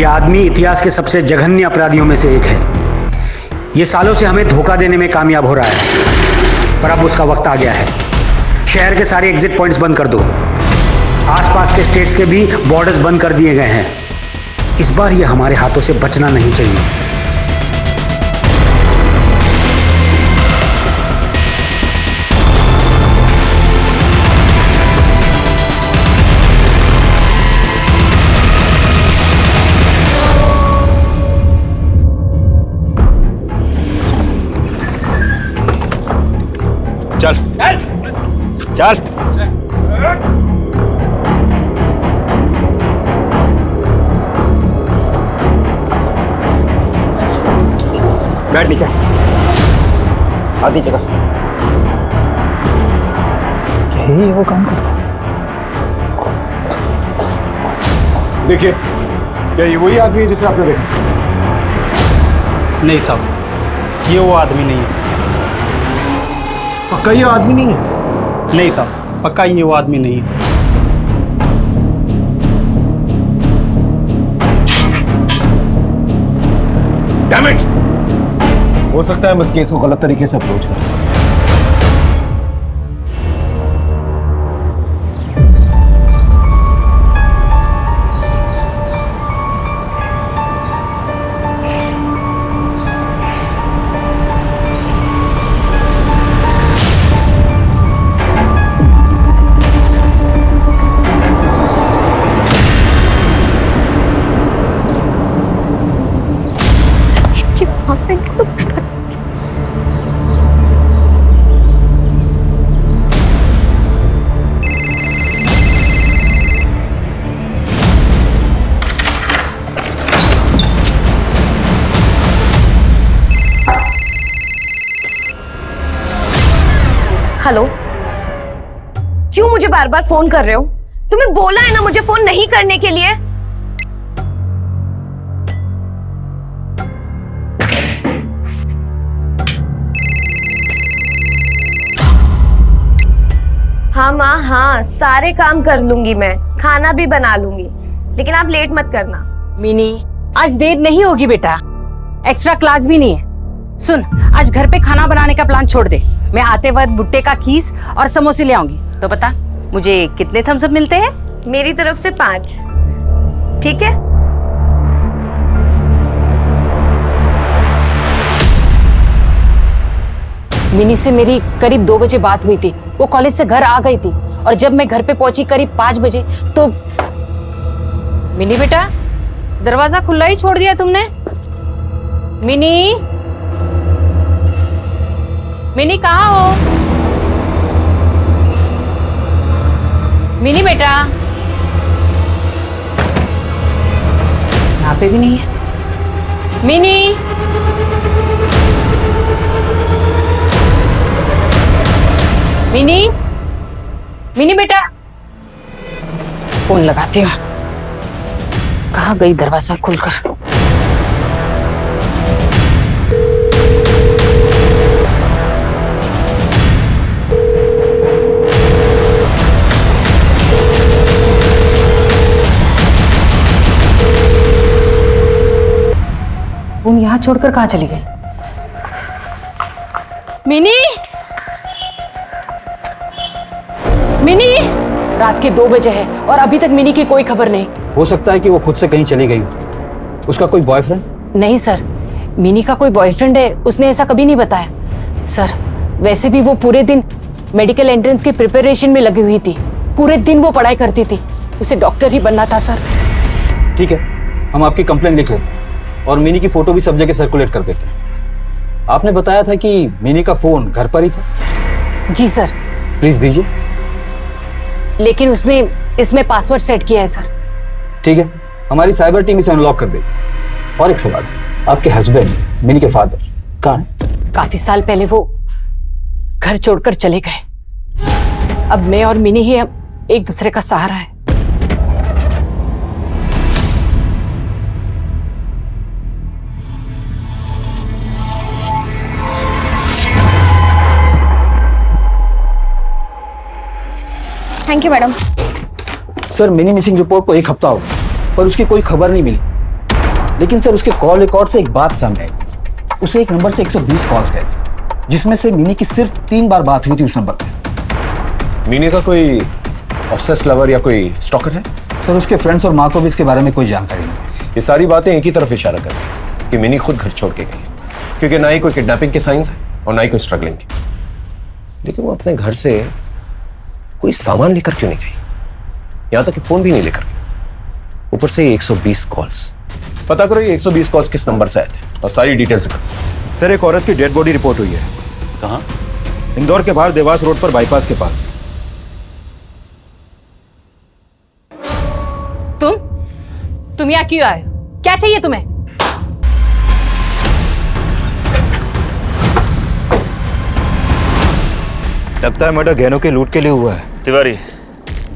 ये आदमी इतिहास के सबसे जघन्य अपराधियों में से एक है। ये सालों से हमें धोखा देने में कामयाब हो रहा है, पर अब उसका वक्त आ गया है। शहर के सारे एग्जिट पॉइंट्स बंद कर दो। आसपास के स्टेट्स के भी बॉर्डर्स बंद कर दिए गए हैं। इस बार ये हमारे हाथों से बचना नहीं चाहिए। चल चल बैठ नीचे, आधी जगह। क्या ये वो काम कर रहा है? देखिए, क्या ये वही आदमी है जिसे आपने देखा? नहीं साहब, ये वो आदमी नहीं है। पक्का ये आदमी नहीं है? नहीं साहब, पक्का ये वो आदमी नहीं है। Damn it! हो सकता है बस केस को गलत तरीके से अप्रोच करें। हेलो, क्यों मुझे बार बार फोन कर रहे हो? तुम्हें बोला है ना मुझे फोन नहीं करने के लिए। हाँ माँ, हाँ सारे काम कर लूंगी मैं, खाना भी बना लूंगी, लेकिन आप लेट मत करना। मिनी, आज देर नहीं होगी बेटा, एक्स्ट्रा क्लास भी नहीं है। सुन, आज घर पे खाना बनाने का प्लान छोड़ दे। मैं आते वक्त भुट्टे का खीस और समोसे ले आऊंगी। तो बता, मुझे कितने थम्स अप मिलते हैं? मेरी तरफ से 5, ठीक है? मिनी से मेरी करीब 2 बजे बात हुई थी। वो कॉलेज से घर आ गई थी और जब मैं घर पे पहुंची करीब 5 बजे तो मिनी बेटा, दरवाजा खुला ही छोड़ दिया तुमने। मिनी, मिनी कहाँ हो? मिनी बेटा, यहाँ पे भी नहीं है। मिनी, मिनी, मिनी बेटा, फोन लगाती हूँ। कहाँ गई दरवाजा खोलकर? फोन यहाँ छोड़कर कहाँ चली गई? मिनी, मिनी, रात के 2 बजे है और अभी तक मिनी की कोई खबर नहीं। हो सकता है कि वो खुद से कहीं चली गई हो। उसका कोई बॉयफ्रेंड? नहीं सर, मिनी का कोई बॉयफ्रेंड है, उसने ऐसा कभी नहीं बताया। सर, वैसे भी वो पूरे दिन मेडिकल एंट्रेंस की प्रिपरेशन में लगी हुई थी। पूरे दिन वो पढ़ाई करती थी। उसे डॉक्टर ही बनना था सर। ठीक है, हम आपकी कंप्लेंट लिख लेते हैं और मिनी की फोटो भी सब जगह सर्कुलेट कर देते हैं। आपने बताया था कि मिनी का फोन घर पर ही था? जी सर। प्लीज दीजिए। लेकिन उसने इसमें पासवर्ड सेट किया है सर। ठीक है, हमारी साइबर टीम इसे अनलॉक कर देगी। और एक सवाल, आपके हस्बैंड मिनी के फादर कहाँ हैं? काफी साल पहले वो घर छोड़कर चले गए। अब मैं और मिनी ही अब एक दूसरे का सहारा है। Thank you madam. Sir, mini missing report को 1 हफ्ता हो गया पर उसकी कोई खबर नहीं मिली। लेकिन सर उसके कॉल रिकॉर्ड से एक बात सामने आई। उसे एक नंबर से 120 कॉल्स गए थे, जिसमें से मिनी की सिर्फ 3 बार बात हुई थी उस नंबर पे। मीनी का कोई ऑब्सेस्ड लवर या कोई स्टॉकर है? सर उसके फ्रेंड्स और माँ को भी इसके बारे में कोई जानकारी नहीं है। ये सारी बातें एक ही तरफ इशारा कर रही हैं कि मिनी खुद घर छोड़ के गई, क्योंकि ना ही कोई किडनैपिंग के साइंस है और ना ही कोई स्ट्रगलिंग की। लेकिन वो अपने घर से कोई सामान लेकर क्यों नहीं गई? यहां तक कि फोन भी नहीं लेकर गई। ऊपर से 120 कॉल्स। पता करो ये 120 कॉल्स किस नंबर से आए थे और सारी डिटेल्स करो। सर एक औरत की डेड बॉडी रिपोर्ट हुई है। कहाँ? इंदौर के बाहर देवास रोड पर बाईपास के पास। तुम यहाँ क्यों आए हो? क्या चाहिए तुम्हें? लगता है मर्डर गहनों के लूट के लिए हुआ है। तिवारी,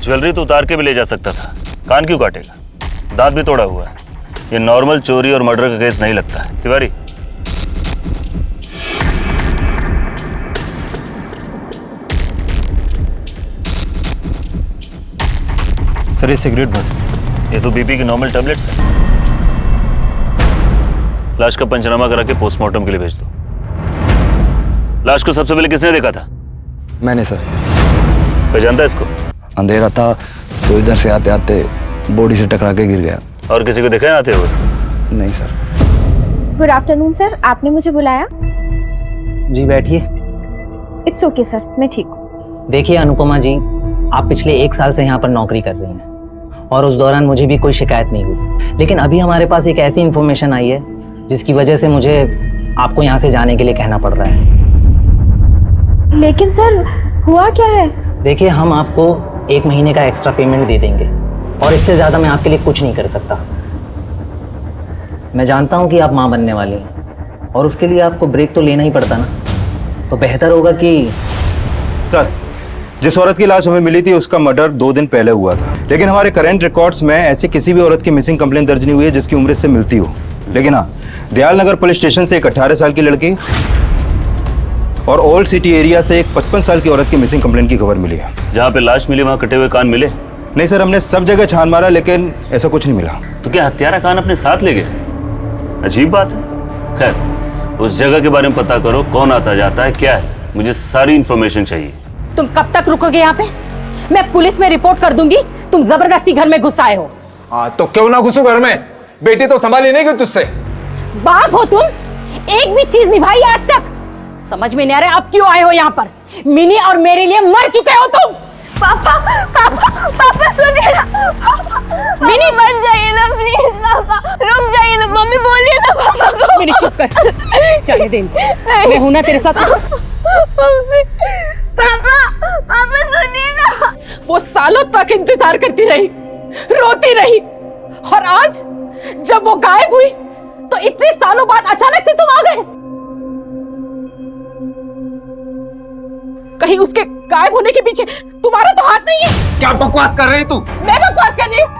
ज्वेलरी तो उतार के भी ले जा सकता था, कान क्यों काटेगा? दांत भी तोड़ा हुआ है। ये नॉर्मल चोरी और मर्डर का केस नहीं लगता है। तिवारी, सर ये सिगरेट भर। ये तो बीपी की नॉर्मल टैबलेट्स है। लाश का पंचनामा करा के पोस्टमार्टम के लिए भेज दो। लाश को सबसे पहले किसने देखा था? मैंने सर। पहचानता है इसको? अंधेरा था तो इधर से आते आते बॉडी से टकरा के गिर गया। और किसी को देखा है आते हुए? नहीं सर। गुड आफ्टरनून सर, आपने मुझे बुलाया? जी बैठिए। इट्स ओके सर, मैं ठीक हूँ। देखिए अनुपमा जी, आप पिछले 1 साल से यहाँ पर नौकरी कर रही हैं और उस दौरान मुझे भी कोई शिकायत नहीं हुई। लेकिन अभी हमारे पास एक ऐसी इन्फॉर्मेशन आई है जिसकी वजह से मुझे आपको यहाँ से जाने के लिए कहना पड़ रहा है। लेकिन सर हुआ क्या है? देखिए, हम आपको 1 महीने का एक्स्ट्रा पेमेंट दे देंगे और इससे ज़्यादा मैं आपके लिए कुछ नहीं कर सकता। मैं जानता हूँ कि आप माँ बनने वाली हैं और उसके लिए आपको ब्रेक तो लेना ही पड़ता ना, तो बेहतर होगा कि सर जिस औरत की लाश हमें मिली थी उसका मर्डर 2 दिन पहले हुआ था, लेकिन हमारे करंट रिकॉर्ड्स में ऐसी किसी भी औरत की मिसिंग कंप्लेंट दर्ज नहीं हुई है जिसकी उम्र इससे मिलती हो। लेकिन हाँ, दयाल नगर पुलिस स्टेशन से एक 18 साल की लड़की और ओल्ड सिटी एरिया से एक 55 साल की औरत की मिसिंग कंप्लेंट की खबर मिली है। जहाँ पे लाश मिली वहाँ कटे हुए कान मिले? नहीं सर, हमने सब जगह छान मारा लेकिन ऐसा कुछ नहीं मिला। तो क्या हत्यारा कान अपने साथ ले गए? अजीब बात है। खैर, उस जगह के बारे में पता करो, कौन आता जाता है, क्या है। मुझे सारी इंफॉर्मेशन चाहिए। तुम कब तक रुकोगे यहाँ पे? मैं पुलिस में रिपोर्ट कर दूंगी। तुम जबरदस्ती घर में घुस आए हो। हाँ तो क्यों ना घुसो घर में? बेटी तो संभाली नहीं गई तुझसे। बाप हो तुम, एक भी चीज निभाई आज तक? समझ में नहीं आ रहा आप क्यों आए हो यहाँ पर। मिनी और मेरे लिए मर चुके हो तुम। पापा पापा पापा सुनिए ना। मिनी मत जाइए ना प्लीज। पापा रुक जाइए ना। मम्मी बोलिए ना पापा को। मिनी चुप कर, जाने दे इनको। मैं हूं ना तेरे साथ। पापा पापा सुनिए ना। वो सालों तक इंतजार करती रही, रोती रही, और आज जब वो गायब हुई तो इतने सालों बाद अचानक से तुम आ गए। कहीं उसके गायब होने के पीछे तुम्हारा तो हाथ नहीं है? क्या बकवास कर रही तू? मैं बकवास कर रही हूँ?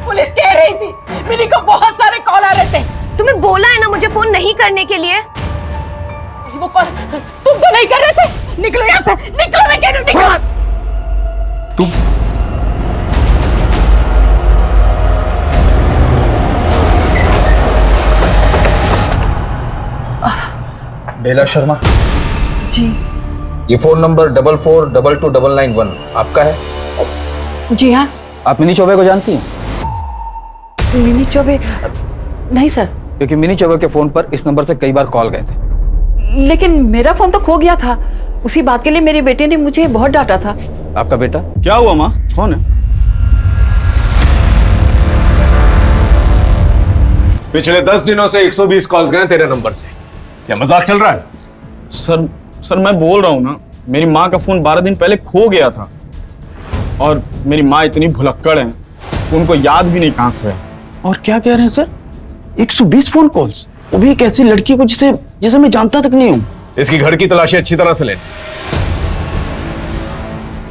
पुलिस कह रही थी मिनी को बहुत सारे कॉल आ रहे थे। तुम्हें बोला है ना मुझे फोन नहीं करने के लिए। वो कॉल तुम तो नहीं कर रहे थे। निकलो यहाँ से, निकलो, मैं कह रही हूँ निकलो। तुम बेला शर्मा जी। ये फोन नंबर 44222991 आपका है? जी हाँ। आप मिनी चौबे को जानती हैं? मिनी चौबे? नहीं सर। क्योंकि मिनी चौबे के फोन पर इस नंबर से कई बार कॉल गए थे। लेकिन मेरा फोन तो खो गया था। उसी बात के लिए मेरे बेटे ने मुझे बहुत डांटा था। आपका बेटा? क्या हुआ माँ, कौन है? पिछले 10 दिनों से 120 कॉल्स गए तेरे नंबर से। क्या मजाक चल रहा है? सर मैं बोल रहा हूँ ना, मेरी माँ का फोन 12 दिन पहले खो गया था और मेरी माँ इतनी भुलक्कड़ है, उनको याद भी नहीं कहाँ खोया था। और क्या कह रहे हैं सर, 120 फोन कॉल्स, वो भी एक ऐसी लड़की को जिसे मैं जानता तक नहीं हूँ। इसकी घर की तलाशी अच्छी तरह से ले।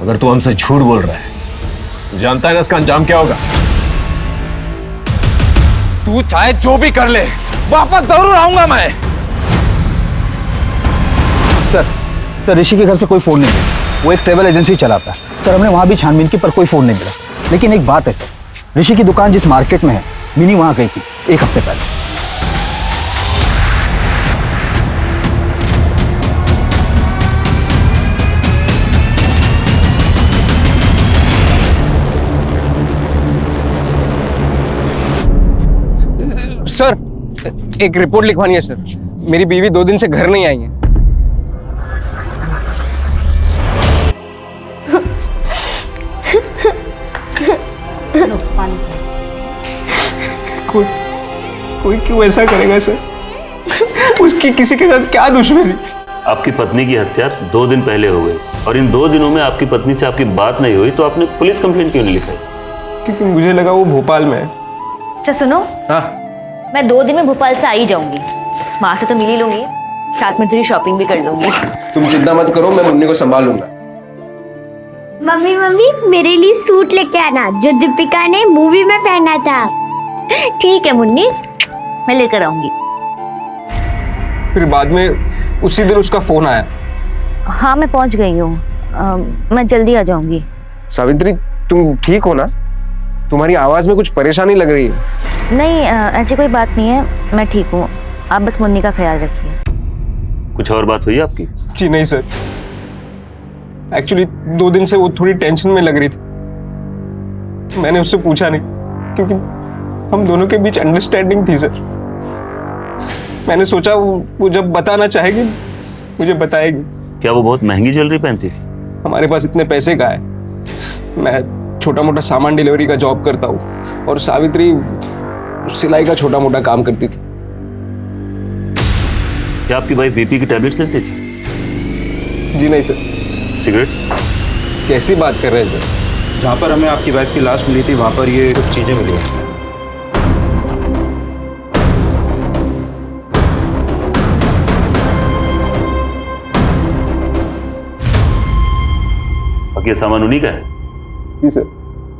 अगर तू हमसे झूठ बोल रहा है तो जानता है ना इसका अंजाम क्या होगा। तू चाहे जो भी कर ले, वापस जरूर आऊंगा मैं। सर ऋषि के घर से कोई फोन नहीं मिला। वो एक ट्रेवल एजेंसी चलाता है। सर हमने वहां भी छानबीन की पर कोई फोन नहीं मिला। लेकिन एक बात है सर, ऋषि की दुकान जिस मार्केट में है, मिनी वहां गई थी 1 हफ्ते पहले। सर एक रिपोर्ट लिखवानी है सर। मेरी बीवी 2 दिन से घर नहीं आई है। कोई क्यों ऐसा करेगा सर? उसकी किसी के साथ क्या दुश्मनी? आपकी पत्नी की हत्या 2 दिन पहले हो गई और इन 2 दिनों में आपकी पत्नी से आपकी बात नहीं हुई, तो आपने पुलिस कंप्लेंट क्यों नहीं लिखाई? क्योंकि मुझे लगा वो भोपाल में है। अच्छा सुनो, हाँ मैं 2 दिन में भोपाल से आ ही जाऊंगी। वहां से तो मिल ही लूंगी, साथ में थोड़ी शॉपिंग भी कर लूंगी। तुम चिंता मत करो, मैं मुन्नी को संभाल लूंगा। मम्मी मम्मी मेरे लिए सूट लेके आना जो दीपिका ने मूवी में पहना था। ठीक है मुन्नी, मैं लेकर आऊंगी। फिर बाद में उसी दिन उसका फोन आया। हाँ मैं पहुंच गई हूँ, मैं जल्दी आ जाऊंगी। सावित्री तुम ठीक हो ना? तुम्हारी आवाज में कुछ परेशानी लग रही है। नहीं ऐसी कोई बात नहीं है, मैं ठीक हूँ। आप बस मुन्नी का ख्याल रखिए। कुछ और बात हुई आपकी? जी नहीं सर, एक्चुअली 2 दिन से वो थोड़ी टेंशन में लग रही थी। मैंने उससे पूछा नहीं क्योंकि हम दोनों के बीच अंडरस्टैंडिंग थी सर। मैंने सोचा वो जब बताना चाहेगी मुझे बताएगी। क्या वो बहुत महंगी ज्वेलरी पहनती थी? हमारे पास इतने पैसे कहाँ है? मैं छोटा मोटा सामान डिलीवरी का जॉब करता हूँ और सावित्री सिलाई का छोटा मोटा काम करती थी। क्या आपकी वाइफ बीपी की टैबलेट्स लेती थी? जी नहीं सर। सिगरेट्स? कैसी बात कर रहे हैं सर? जहाँ पर हमें आपकी वाइफ की लाश मिली थी वहाँ पर ये कुछ चीजें मिली हैं। बाकी ये सामान उन्हीं का है? जी सर।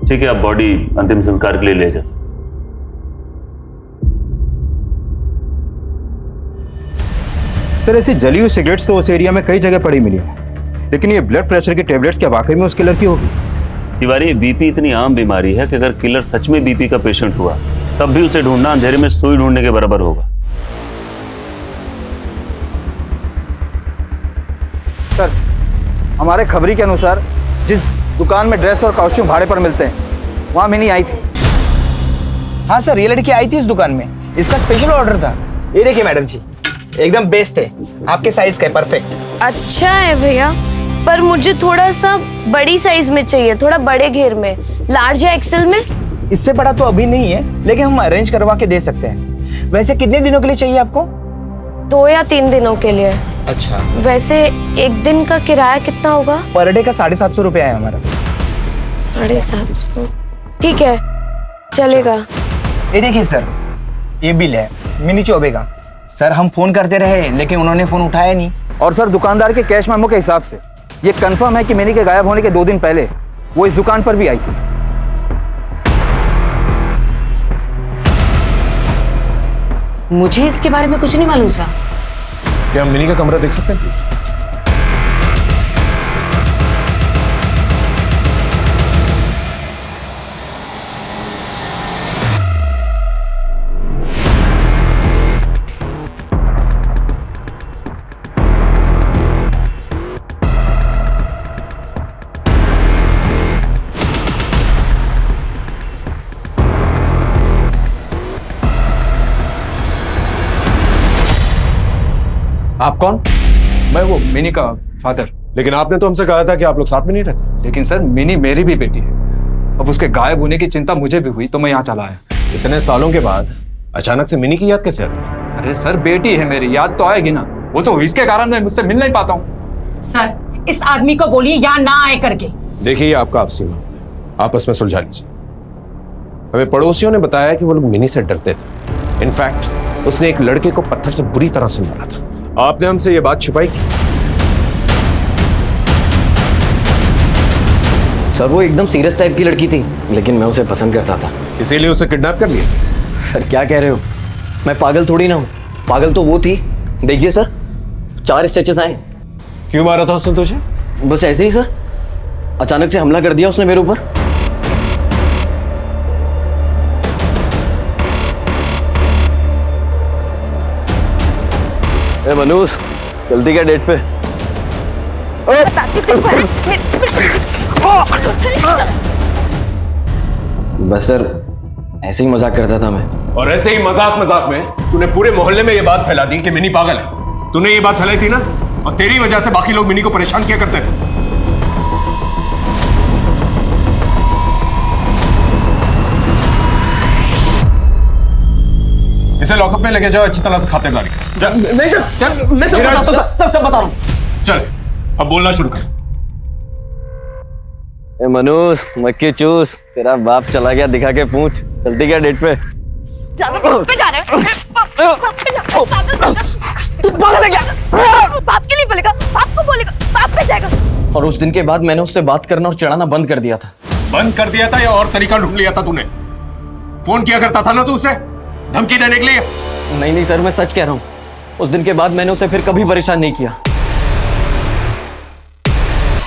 ठीक है, आप बॉडी अंतिम संस्कार के लिए ले जा सकते। सर ऐसी जली हुई सिगरेट्स तो उस एरिया में कई जगह पड़ी मिली हैं, लेकिन ये ब्लड प्रेशर की टेबलेट्स क्या वाकई में उस किलर की होगी? तिवारी, बीपी इतनी आम बीमारी है कि अगर किलर सच में बीपी का पेशेंट हुआ तब भी उसे ढूंढना अंधेरे में सुई ढूंढने के बराबर होगा। सर हमारे खबरी के अनुसार जिस दुकान में ड्रेस और कॉस्ट्यूम भाड़े पर मिलते हैं वहां मिनी आई थी। हाँ सर, ये लड़की आई थी इस दुकान में। इसका स्पेशल ऑर्डर था। ये देखिए मैडम जी, एकदम बेस्ट है, आपके साइज का है, परफेक्ट। अच्छा है भैया, पर मुझे थोड़ा सा बड़ी साइज में चाहिए, थोड़ा बड़े घेर में, लार्ज या एक्सेल में। इससे बड़ा तो अभी नहीं है, लेकिन हम अरेंज करवा के दे सकते हैं। वैसे कितने दिनों के लिए चाहिए आपको? 2 या 3 दिनों के लिए। अच्छा, वैसे एक दिन का किराया कितना होगा? पर डे का 750 रुपया है हमारा। 750? ठीक है, चलेगा। ये देखिए सर, ये बिल है मिनी चौबे का। सर हम फोन करते रहे लेकिन उन्होंने फोन उठाया नहीं। और सर दुकानदार के कैश मेमो के हिसाब से ये कंफर्म है कि मिनी के गायब होने के 2 दिन पहले वो इस दुकान पर भी आई थी। मुझे इसके बारे में कुछ नहीं मालूम सा। क्या हम मिनी का कमरा देख सकते हैं प्लीज? आप कौन? मैं वो मिनी का फादर। लेकिन आपने तो हमसे कहा था कि आप लोग साथ में नहीं रहते। लेकिन सर मिनी मेरी भी बेटी है। अब उसके गायब होने की चिंता मुझे भी हुई तो मैं यहाँ चला आया। इतने सालों के बाद अचानक से मिनी की याद कैसे आ गई? अरे सर बेटी है मेरी, याद तो आएगी ना। वो तो इसके कारण मैं मुझसे मिल नहीं पाता हूँ। सर इस आदमी को बोलिए यहाँ ना आए करके। देखिए आपका आपसी मामला है, आपस में सुलझा लीजिए। हमें पड़ोसियों ने बताया कि वो लोग मिनी से डरते थे। इनफैक्ट उसने एक लड़के को पत्थर से बुरी तरह से मारा था। आपने हमसे ये बात छुपाई की? सर वो एकदम सीरियस टाइप की लड़की थी, लेकिन मैं उसे पसंद करता था, इसीलिए उसे किडनैप कर लिया। सर क्या कह रहे हो? मैं पागल थोड़ी ना हूँ, पागल तो वो थी। देखिए सर 4 स्टिचेस आए। क्यों मारा था उसने तुझे? बस ऐसे ही सर, अचानक से हमला कर दिया उसने मेरे ऊपर। मनोज जल्दी क्या डेट पे? बस सर ऐसे ही मजाक करता था मैं। और ऐसे ही मजाक मजाक में तूने पूरे मोहल्ले में ये बात फैला दी कि मिनी पागल है। तूने ये बात फैलाई थी ना, और तेरी वजह से बाकी लोग मिनी को परेशान किया करते थे। इसे लॉकअप में लेके जाओ, अच्छी तरह से खातिरदारी कर। नहीं सर, मैं सब बताता हूँ, सब बता रहा हूँ। चल अब बोलना शुरू कर। ए मनोज, मक्खी चूस, तेरा बाप चला गया दिखा के पूछ। चलती क्या डेट पे? पे जा रहे हो? तू पागल है क्या? बाप के लिए बोलेगा, बाप को बोलेगा, बाप पे जाएगा। और उस दिन के बाद मैंने उससे बात करना और चढ़ाना बंद कर दिया था। बंद कर दिया था या और तरीका ढूंढ लिया था तूने? फोन किया करता था ना तू उसे धमकी देने के लिए? नहीं सर, मैं सच कह रहा हूँ। उस दिन के बाद मैंने उसे फिर कभी परेशान नहीं किया।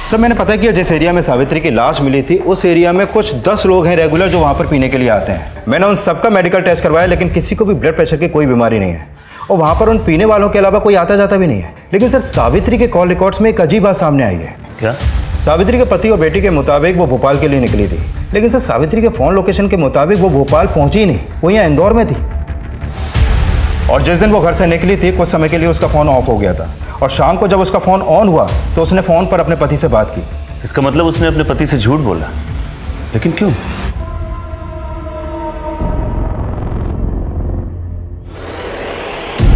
सर मैंने पता किया जिस एरिया में सावित्री की लाश मिली थी उस एरिया में कुछ 10 लोग हैं रेगुलर जो वहां पर पीने के लिए आते हैं। मैंने उन सबका मेडिकल टेस्ट करवाया लेकिन किसी को भी ब्लड प्रेशर की कोई बीमारी नहीं है और वहां पर उन पीने वालों के अलावा कोई आता जाता भी नहीं है। लेकिन सर सावित्री के कॉल रिकॉर्ड्स में एक अजीब बात सामने आई है। क्या? सावित्री के पति और बेटी के मुताबिक वो भोपाल के लिए निकली थी, लेकिन सर सावित्री के फोन लोकेशन के मुताबिक वो भोपाल पहुंची ही नहीं, वो यहाँ इंदौर में थी। और जिस दिन वो घर से निकली थी कुछ समय के लिए उसका फोन ऑफ हो गया था और शाम को जब उसका फोन ऑन हुआ तो उसने फोन पर अपने पति से बात की। इसका मतलब उसने अपने पति से झूठ बोला, लेकिन क्यों?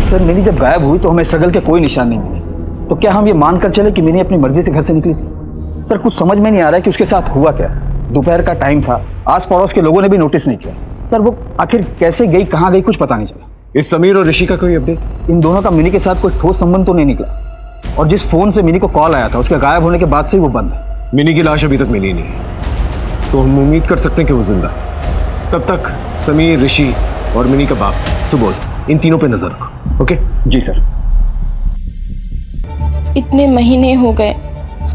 सर मिनी जब गायब हुई तो हमें स्ट्रगल के कोई निशान नहीं मिले, तो क्या हम ये मानकर चले कि मिनी अपनी मर्जी से घर से निकली थी? सर कुछ समझ में नहीं आ रहा है कि उसके साथ हुआ क्या। दोपहर का टाइम था, आस पड़ोस के लोगों ने भी नोटिस नहीं किया। सर वो आखिर कैसे गई, कहाँ गई, कुछ पता नहीं चला। इस समीर और ऋषि का कोई अपडेट? इन दोनों का मिनी के साथ कोई ठोस संबंध तो नहीं निकला और जिस फोन से मिनी को कॉल आया था उसके गायब होने के बाद से ही वो बंद है। मिनी की लाश अभी तक मिली नहीं, तो हम उम्मीद कर सकते हैं कि वो जिंदा। तब तक समीर, ऋषि और मिनी का बाप सुबोध, इन तीनों पे नजर रखो। ओके? जी सर। इतने महीने हो गए,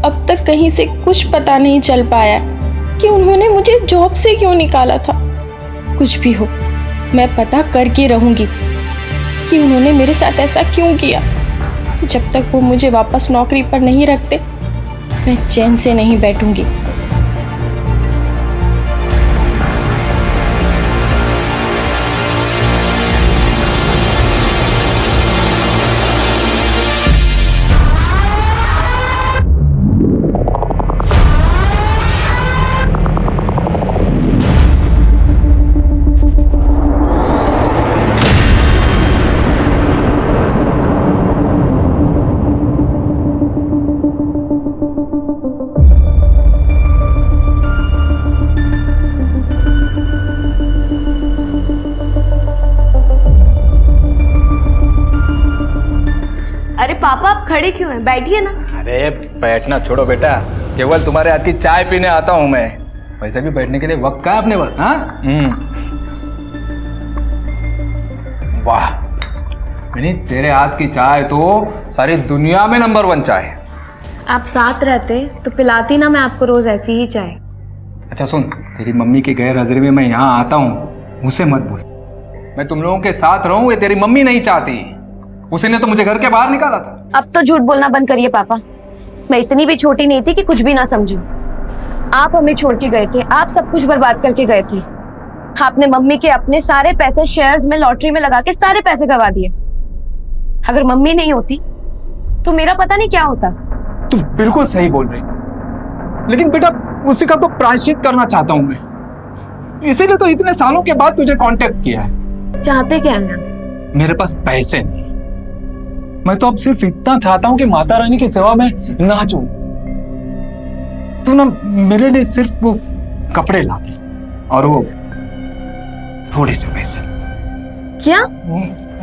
अब तक कहीं से कुछ पता नहीं चल पाया कि उन्होंने मुझे जॉब से क्यों निकाला था। कुछ भी हो, मैं पता करके रहूंगी कि उन्होंने मेरे साथ ऐसा क्यों किया। जब तक वो मुझे वापस नौकरी पर नहीं रखते, मैं चैन से नहीं बैठूंगी। अरे पापा आप खड़े क्यों हैं? बैठिए ना। अरे बैठना छोड़ो बेटा, केवल तुम्हारे हाथ की चाय पीने आता हूं मैं। वैसे भी बैठने के लिए वक्त कहाँ अपने पास? हाँ वाह मिनी, तेरे हाथ की चाय तो सारी दुनिया में नंबर 1 चाय है। आप साथ रहते तो पिलाती ना मैं आपको रोज ऐसी ही चाय। अच्छा सुन, तेरी मम्मी के गैर हाजिरी में मैं यहाँ आता हूँ, मुझसे मत बोल। मैं तुम लोगों के साथ रहूं ये तेरी मम्मी नहीं चाहती। उसी ने तो मुझे घर के बाहर निकाला था। अब तो झूठ बोलना बंद करिए पापा, मैं इतनी भी छोटी नहीं थी कि कुछ भी ना समझूं। आप हमें छोड़ के गए थे, आप सब कुछ बर्बाद करके गए थे। आपने मम्मी के अपने सारे पैसे शेयर्स में, लॉटरी में लगा के सारे पैसे गवा दिए। अगर मम्मी नहीं होती तो मेरा पता नहीं क्या होता। तू बिल्कुल सही बोल रही, लेकिन बेटा उसी का तो प्रायश्चित करना चाहता हूं मैं, इसीलिए तो इतने सालों के बाद तुझे कांटेक्ट किया है। चाहते क्या है? मेरे पास पैसे नहीं, मैं तो अब सिर्फ इतना चाहता हूं कि माता रानी की सेवा में नाचूं। तू ना मेरे लिए सिर्फ वो कपड़े ला दे और वो थोड़े से पैसे। क्या?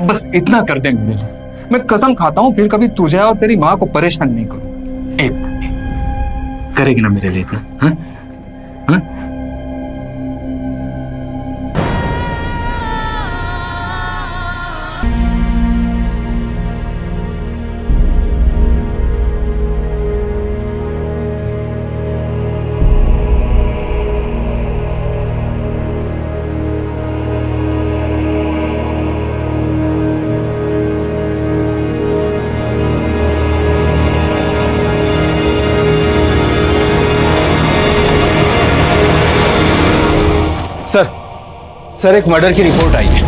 बस इतना कर दे मेरे लिए, मैं कसम खाता हूं फिर कभी तुझे और तेरी माँ को परेशान नहीं करूं। करेगी ना मेरे लिए इतना? हाँ? हाँ? सर सर एक मर्डर की रिपोर्ट आई है।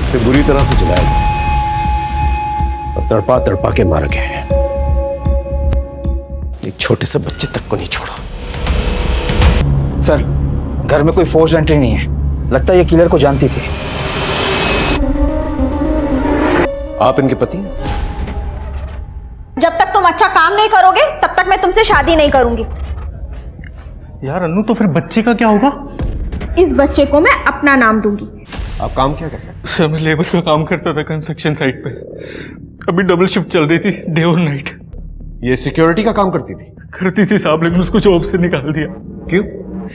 इसे बुरी तरह से जलाया गया और तड़पा तड़पा के मारा गया है। एक छोटे से बच्चे तक को नहीं छोड़ा। सर घर में कोई फोर्स एंट्री नहीं है, लगता है ये किलर को जानती थी। आप इनके पति हैं? जब तक तुम अच्छा काम नहीं करोगे तब तक मैं तुमसे शादी नहीं करूंगी। यार अनु, तो फिर बच्चे का क्या होगा? इस बच्चे को मैं अपना नाम दूंगी। आप काम क्या करते हैं? सर मैं लेबर का काम करता था कंस्ट्रक्शन साइट पे। अभी डबल शिफ्ट चल रही थी, डे और नाइट। ये सिक्योरिटी का काम करती थी? करती थी साहब, लेकिन उसको जॉब से निकाल दिया। क्यों?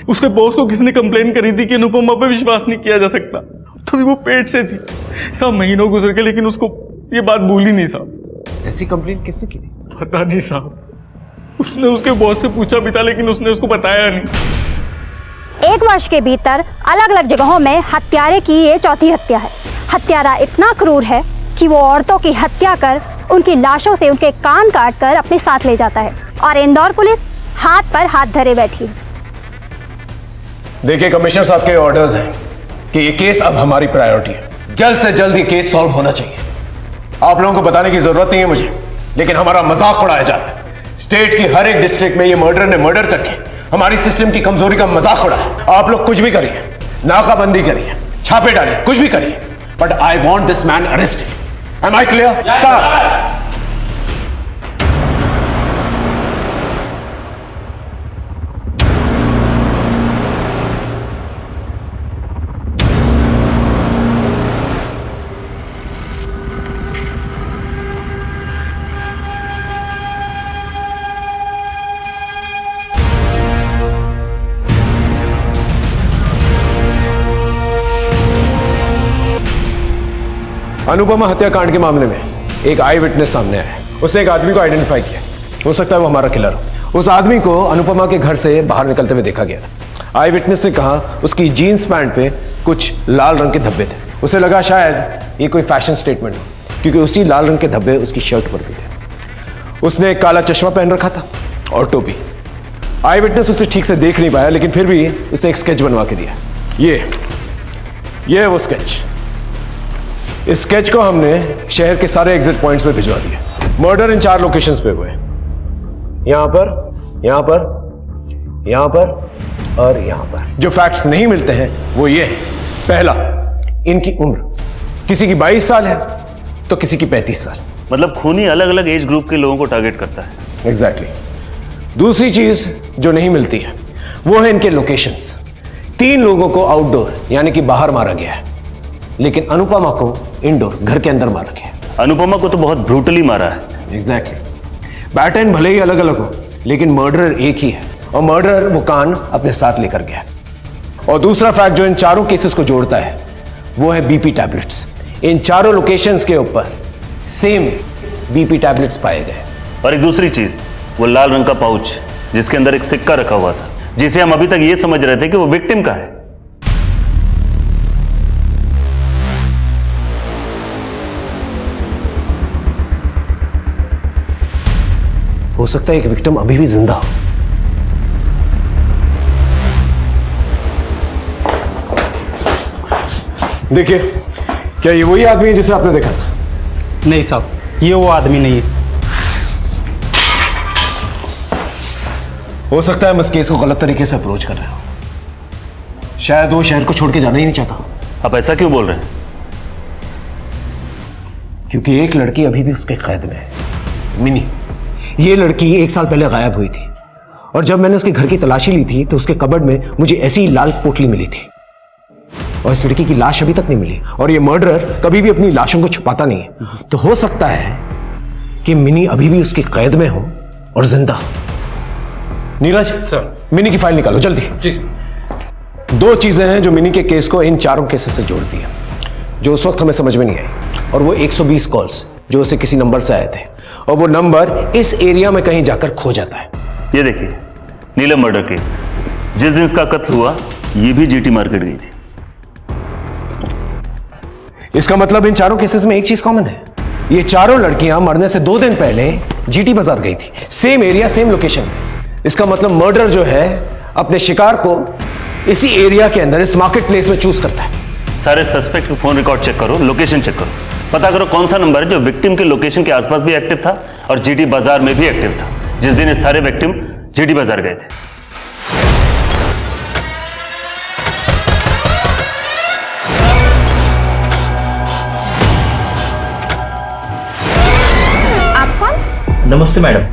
उसके बॉस को किसी ने कंप्लेन करी थी कि अनुपमा पे विश्वास नहीं किया जा सकता। तभी वो पेट से थी साहब, महीनों गुजर के, लेकिन उसको ये बात भूली नहीं साहब। ऐसी कंप्लेन किसने की थी? पता नहीं साहब, उसने उसके बॉस से पूछा भी था लेकिन उसने उसको बताया नहीं। 1 वर्ष के भीतर अलग अलग जगहों में हत्यारे की ये चौथी हत्या है। हत्यारा इतना क्रूर है कि वो औरतों की हत्या कर उनकी लाशों से उनके कान काट कर अपने साथ ले जाता है और इंदौर पुलिस हाथ पर हाथ धरे बैठी है। देखिए कमिश्नर साहब के ऑर्डर्स हैं कि ये केस अब हमारी प्रायोरिटी है। जल्द से जल्द ये केस सॉल्व होना चाहिए। आप लोगों को बताने की जरूरत नहीं है मुझे, लेकिन हमारा मजाक उड़ाया जा रहा है। स्टेट की हर एक डिस्ट्रिक्ट में ये मर्डर ने मर्डर करके हमारी सिस्टम की कमजोरी का मजाक उड़ाया। आप लोग कुछ भी करिए, नाकाबंदी करिए, छापे डालिए, कुछ भी करिए, but I want this man arrested. Am I clear? Sir Anupama हत्याकांड के मामले में एक आई विटनेस सामने आया है। उसने एक आदमी को आइडेंटिफाई किया। हो सकता है वो हमारा किलर हो। उस आदमी को अनुपमा के घर से बाहर निकलते हुए देखा गया था। आई विटनेस ने कहा उसकी जीन्स पैंट पे कुछ लाल रंग के धब्बे थे। उसे लगा शायद ये कोई फैशन स्टेटमेंट हो, क्योंकि उसी लाल रंग के धब्बे उसकी शर्ट पर भी थे। उसने एक काला चश्मा पहन रखा था और टोपी। आई विटनेस उसे ठीक से देख नहीं पाया, लेकिन फिर भी उसे एक स्केच बनवा के दिया। ये है वो स्केच। इस स्केच को हमने शहर के सारे एग्जिट पॉइंट्स पे भिजवा दिया। मर्डर इन 4 लोकेशंस पे हुए, यहां पर, यहां पर, यहां पर और यहां पर। जो फैक्ट्स नहीं मिलते हैं वो ये है। पहला, इनकी उम्र किसी की 22 साल है तो किसी की 35 साल। मतलब खूनी अलग अलग एज ग्रुप के लोगों को टारगेट करता है। एग्जैक्टली। दूसरी चीज जो नहीं मिलती है वो है इनके लोकेशंस। 3 लोगों को आउटडोर यानी कि बाहर मारा गया है, लेकिन अनुपमा को इंडोर घर के अंदर मारा गया। अनुपमा को तो बहुत ब्रूटली मारा है। एग्जैक्टली। पैटर्न भले ही अलग अलग हो, लेकिन मर्डरर एक ही है, और मर्डरर वो कान अपने साथ लेकर गया। और दूसरा फैक्ट जो इन 4 केसेस को जोड़ता है वो है बीपी टैबलेट्स। इन 4 लोकेशंस के ऊपर सेम बीपी टैबलेट्स पाए गए। और एक दूसरी चीज, वो लाल रंग का पाउच जिसके अंदर एक सिक्का रखा हुआ था, जिसे हम अभी तक ये समझ रहे थे कि वो विक्टिम का है। हो सकता है एक विक्टिम अभी भी जिंदा हो। देखिए, क्या ये वही आदमी है जिसे आपने देखा था? नहीं साहब, ये वो आदमी नहीं है। हो सकता है हम इस केस को गलत तरीके से अप्रोच कर रहे हो। शायद वो शहर को छोड़ के जाना ही नहीं चाहता। आप ऐसा क्यों बोल रहे हैं? क्योंकि एक लड़की अभी भी उसके कैद में है, मिनी। ये लड़की 1 साल पहले गायब हुई थी, और जब मैंने उसके घर की तलाशी ली थी तो उसके कबर्ड में मुझे ऐसी ही लाल पोटली मिली थी, और इस लड़की की लाश अभी तक नहीं मिली। और ये मर्डरर कभी भी अपनी लाशों को छुपाता नहीं है। तो हो सकता है कि मिनी अभी भी उसकी कैद में हो और जिंदा हो। नीरज सर, मिनी की फाइल निकालो जल्दी। जी सर। 2 चीजें हैं जो मिनी के केस को इन 4 केसेस से जोड़ती है, जो उस वक्त हमें समझ में नहीं आई। और वो 120 कॉल्स जो उसे किसी नंबर से आए थे, और वो नंबर इस एरिया में कहीं जाकर खो जाता है। ये देखिए, नीलम मर्डर केस। जिस दिन इसका कत्ल हुआ ये भी जीटी मार्केट गई थी। इसका मतलब इन 4 केसेस में एक चीज कॉमन है। ये चारों लड़कियां मरने से 2 दिन पहले जीटी बाजार गई थी, सेम एरिया सेम लोकेशन। इसका मतलब मर्डर जो है अपने शिकार को इसी एरिया के अंदर इस मार्केट प्लेस में चूज करता है। सारे सस्पेक्ट के फोन रिकॉर्ड चेक करो, लोकेशन चेक करो, पता करो कौन सा नंबर है जो विक्टिम के लोकेशन के आसपास भी एक्टिव था और जीटी बाजार में भी एक्टिव था जिस दिन ये सारे विक्टिम जीटी बाजार गए थे। आप कौन? नमस्ते मैडम,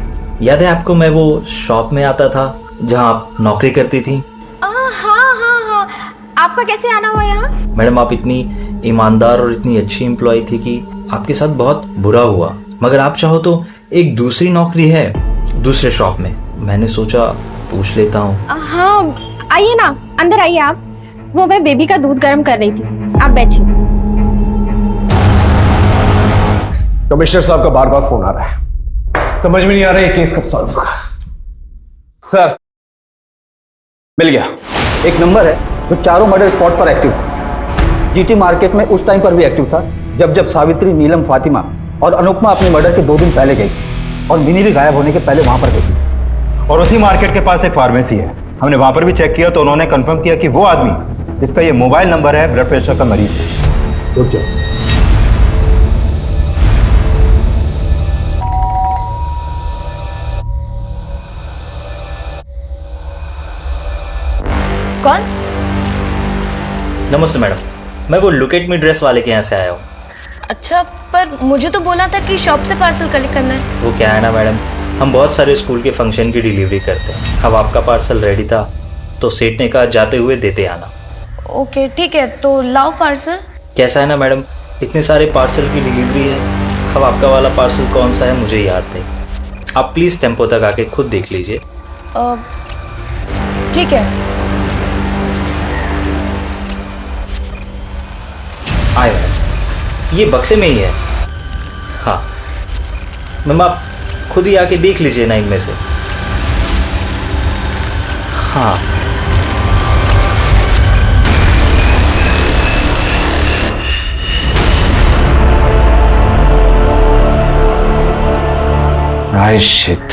याद है आपको मैं वो शॉप में आता था जहां आप नौकरी करती थी? हाँ, आपका कैसे आना हुआ यहाँ? मैडम आप इतनी ईमानदार और इतनी अच्छी एम्प्लॉय थी कि आपके साथ बहुत बुरा हुआ, मगर आप चाहो तो एक दूसरी नौकरी है दूसरे शॉप में, मैंने सोचा पूछ लेता हूँ। हाँ, आइए ना, अंदर आइए आप। वो मैं बेबी का दूध गर्म कर रही थी, आप बैठिए। कमिश्नर साहब का बार बार फोन आ रहा है, समझ में नहीं आ रहा है ये केस कब सॉल्व होगा। सर मिल गया, एक नंबर है जो चारों मर्डर स्पॉट पर एक्टिव था। जीटी मार्केट में उस टाइम पर भी एक्टिव था जब सावित्री, नीलम, फातिमा और अनुपमा अपने मर्डर के 2 दिन पहले गई थी और मिनी भी गायब होने के पहले वहां पर गई थी। और उसी मार्केट के पास एक फार्मेसी है, हमने वहां पर भी चेक किया तो उन्होंने कंफर्म किया कि वो आदमी जिसका ये मोबाइल नंबर है ब्लड प्रेशर का मरीज है। रुक जाओ। कौन? नमस्ते मैडम, मैं वो लुक एट मी ड्रेस वाले के यहाँ से आया हूँ। अच्छा, पर मुझे तो बोला था कि शॉप से पार्सल कलेक्ट करना है। वो क्या है ना मैडम, हम बहुत सारे स्कूल के फंक्शन की डिलीवरी करते हैं। अब आपका पार्सल रेडी था तो सेठ ने कहा जाते हुए देते आना। ओके ठीक है, तो लाओ पार्सल। कैसा है ना मैडम, इतने सारे पार्सल की डिलीवरी है, अब आपका वाला पार्सल कौन सा है मुझे याद नहीं। आप प्लीज़ टेम्पो तक आके खुद देख लीजिए। ठीक है। आए मैडम, ये बक्से में ही है। हाँ मैम, आप खुद ही आके देख लीजिए ना इनमें से। हाँ प्रायश्चित,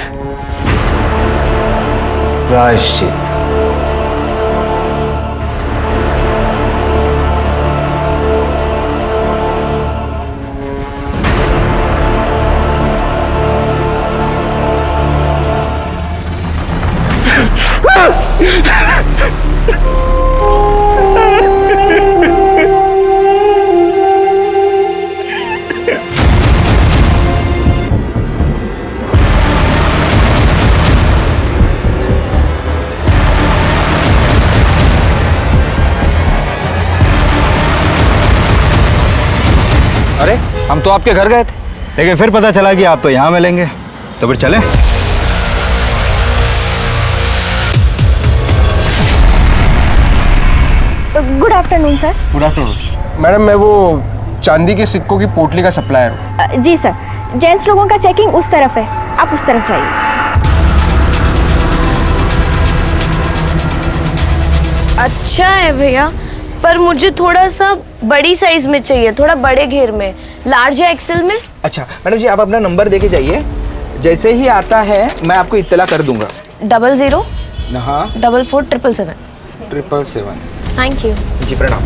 प्रायश्चित। अरे हम तो आपके घर गए थे, लेकिन फिर पता चला कि आप तो यहाँ मिलेंगे, तो फिर चलें। Good afternoon sir. Good afternoon madam, मैं वो चांदी के सिक्कों की पोटली का सप्लायर हूँ। जी सर, जेंट्स लोगों का चेकिंग उस तरफ है, आप उस तरफ जाइए। अच्छा है भैया, पर मुझे थोड़ा सा बड़ी साइज में चाहिए, थोड़ा बड़े घेर में, लार्ज या एक्सेल में। अच्छा मैडम जी, आप अपना नंबर देके जाइए, जैसे ही आता है मैं आपको इत्तला कर दूंगा। 00 हाँ 44 777। 777। थैंक यू जी प्रणाम।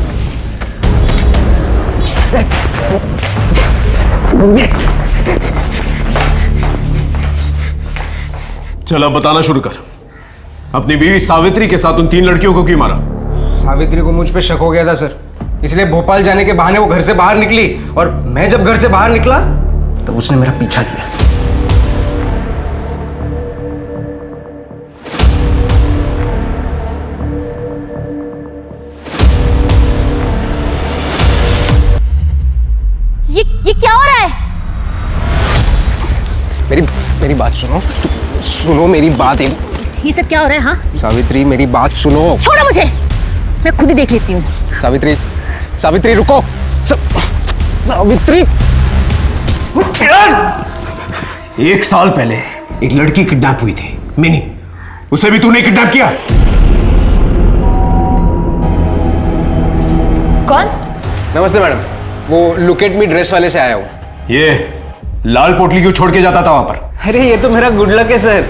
चलो बताना शुरू कर, अपनी बीवी सावित्री के साथ उन 3 लड़कियों को क्यों मारा? सावित्री को मुझ पे शक हो गया था सर, इसलिए भोपाल जाने के बहाने वो घर से बाहर निकली, और मैं जब घर से बाहर निकला तो उसने मेरा पीछा किया। ये क्या हो रहा है? मेरी बात सुनो, सुनो मेरी बात। ये सब क्या हो रहा है? हाँ सावित्री मेरी बात सुनो। छोड़ो मुझे, मैं खुद ही देख लेती हूँ। सावित्री, सावित्री रुको। सावित्री, 1 साल पहले एक लड़की किडनैप हुई थी, मिनी, उसे भी तूने किडनैप किया। कौन? नमस्ते मैडम, वो लुक एट मी ड्रेस वाले से आया हूँ। ये लाल पोटली क्यों छोड़ के जाता था वहां पर? अरे ये तो मेरा गुड लक है सर,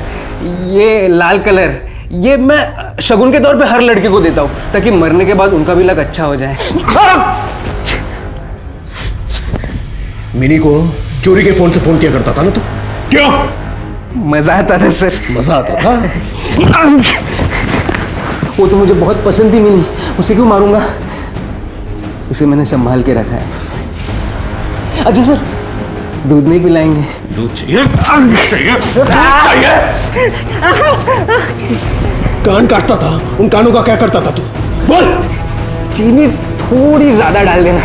ये लाल कलर ये मैं शगुन के तौर पे हर लड़के को देता हूँ ताकि मरने के बाद उनका भी लक अच्छा हो जाए। मिनी को चोरी के फोन से फोन किया करता था ना तू? क्यों? मजा आता था सर। मजा आता था? वो तो मुझे बहुत पसंद थी मिनी, उसे क्यों मारूंगा? उसे मैंने संभाल के रखा है। अच्छा सर, दूध नहीं पिलाएंगे? दूध चाहिए? चाहिए? कान काटता था, उन कानों का क्या करता था तू? बोल। चीनी थोड़ी ज्यादा डाल देना।